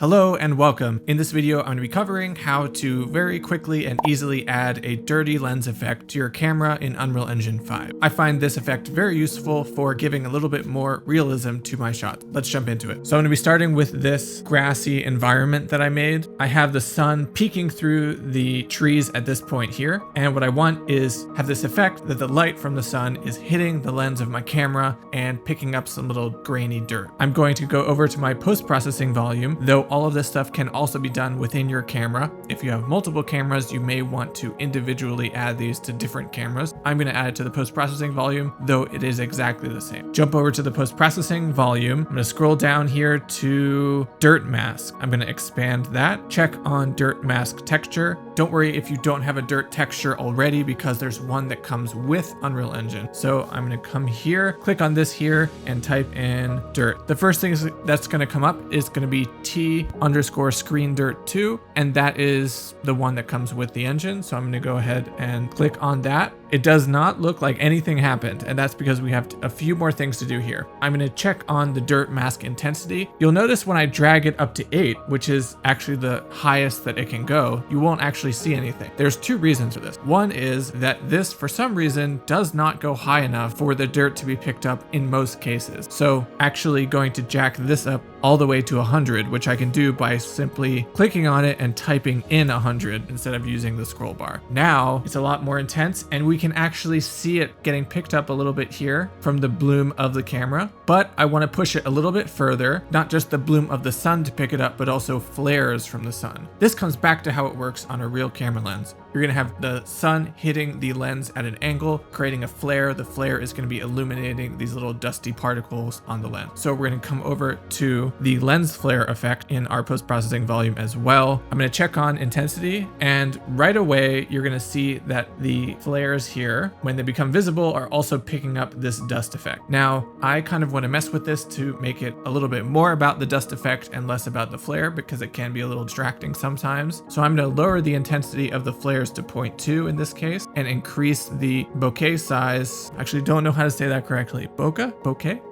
Hello and welcome. In this video, I'm going to be covering how to very quickly and easily add a dirty lens effect to your camera in Unreal Engine 5. I find this effect very useful for giving a little bit more realism to my shots. Let's jump into it. So I'm going to be starting with this grassy environment that I made. I have the sun peeking through the trees at this point here. And what I want is have this effect that the light from the sun is hitting the lens of my camera and picking up some little grainy dirt. I'm going to go over to my post-processing volume, though all of this stuff can also be done within your camera. If you have multiple cameras, you may want to individually add these to different cameras. I'm going to add it to the post-processing volume, though it is exactly the same. Jump over to the post-processing volume. I'm going to scroll down here to dirt mask. I'm going to expand that. Check on dirt mask texture. Don't worry if you don't have a dirt texture already, because there's one that comes with Unreal Engine. So I'm going to come here, click on this here, and type in dirt. The first thing that's going to come up is going to be T_screen_dirt2, and that is the one that comes with the engine. So I'm going to go ahead and click on that. It does not look like anything happened, and that's because we have a few more things to do here. I'm going to check on the dirt mask intensity. You'll notice when I drag it up to 8, which is actually the highest that it can go, you won't actually see anything. There's two reasons for this. One is that this, for some reason, does not go high enough for the dirt to be picked up in most cases. So actually going to jack this up all the way to 100, which I can do by simply clicking on it and typing in 100 instead of using the scroll bar. Now it's a lot more intense, and we can actually see it getting picked up a little bit here from the bloom of the camera, but I want to push it a little bit further, not just the bloom of the sun to pick it up, but also flares from the sun. This comes back to how it works on a real camera lens. You're going to have the sun hitting the lens at an angle, creating a flare. The flare is going to be illuminating these little dusty particles on the lens. So we're going to come over to the lens flare effect in our post-processing volume as well. I'm going to check on intensity, and right away you're going to see that the flares here, when they become visible, are also picking up this dust effect. Now I kind of want to mess with this to make it a little bit more about the dust effect and less about the flare, because it can be a little distracting sometimes. So I'm going to lower the intensity of the flares to 0.2 in this case, and increase the bokeh size. Actually, don't know how to say that correctly. Bokeh?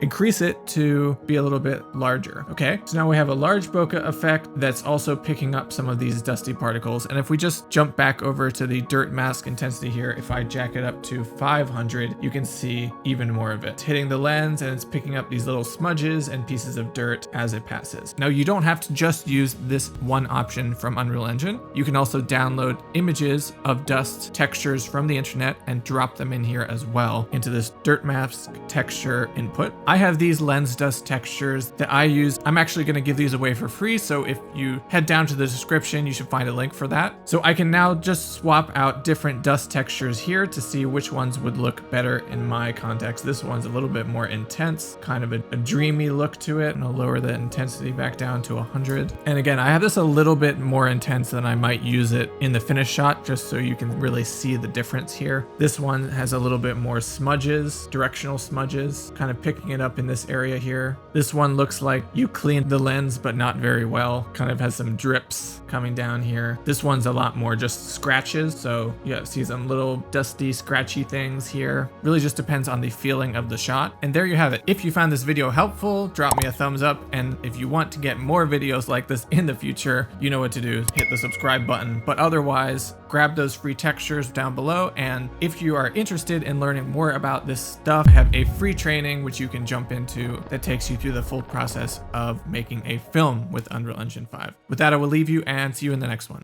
Increase it to be a little bit larger. Okay, so now we have a large bokeh effect that's also picking up some of these dusty particles. And if we just jump back over to the dirt mask intensity here, if I jack it up to 500, you can see even more of it. It's hitting the lens, and it's picking up these little smudges and pieces of dirt as it passes. Now you don't have to just use this one option from Unreal Engine. You can also download images of dust textures from the internet and drop them in here as well into this dirt mask texture input. I have these lens dust textures that I use. I'm actually going to give these away for free, so if you head down to the description, you should find a link for that. So I can now just swap out different dust textures here to see which ones would look better in my context. This one's a little bit more intense, kind of a dreamy look to it, and I'll lower the intensity back down to 100. And again, I have this a little bit more intense than I might use it in the finished shot, just so you can really see the difference here. This one has a little bit more smudges, directional smudges, kind of picking it up in this area here. This one looks like you cleaned the lens, but not very well. Kind of has some drips coming down here. This one's a lot more just scratches. So yeah, see some little dusty, scratchy things here. Really just depends on the feeling of the shot. And there you have it. If you found this video helpful, drop me a thumbs up. And if you want to get more videos like this in the future, you know what to do. Hit the subscribe button. But otherwise, grab those free textures down below. And if you are interested in learning more about this stuff, I have a free training which you can jump into that takes you through the full process of making a film with Unreal Engine 5. With that, I will leave you and see you in the next one.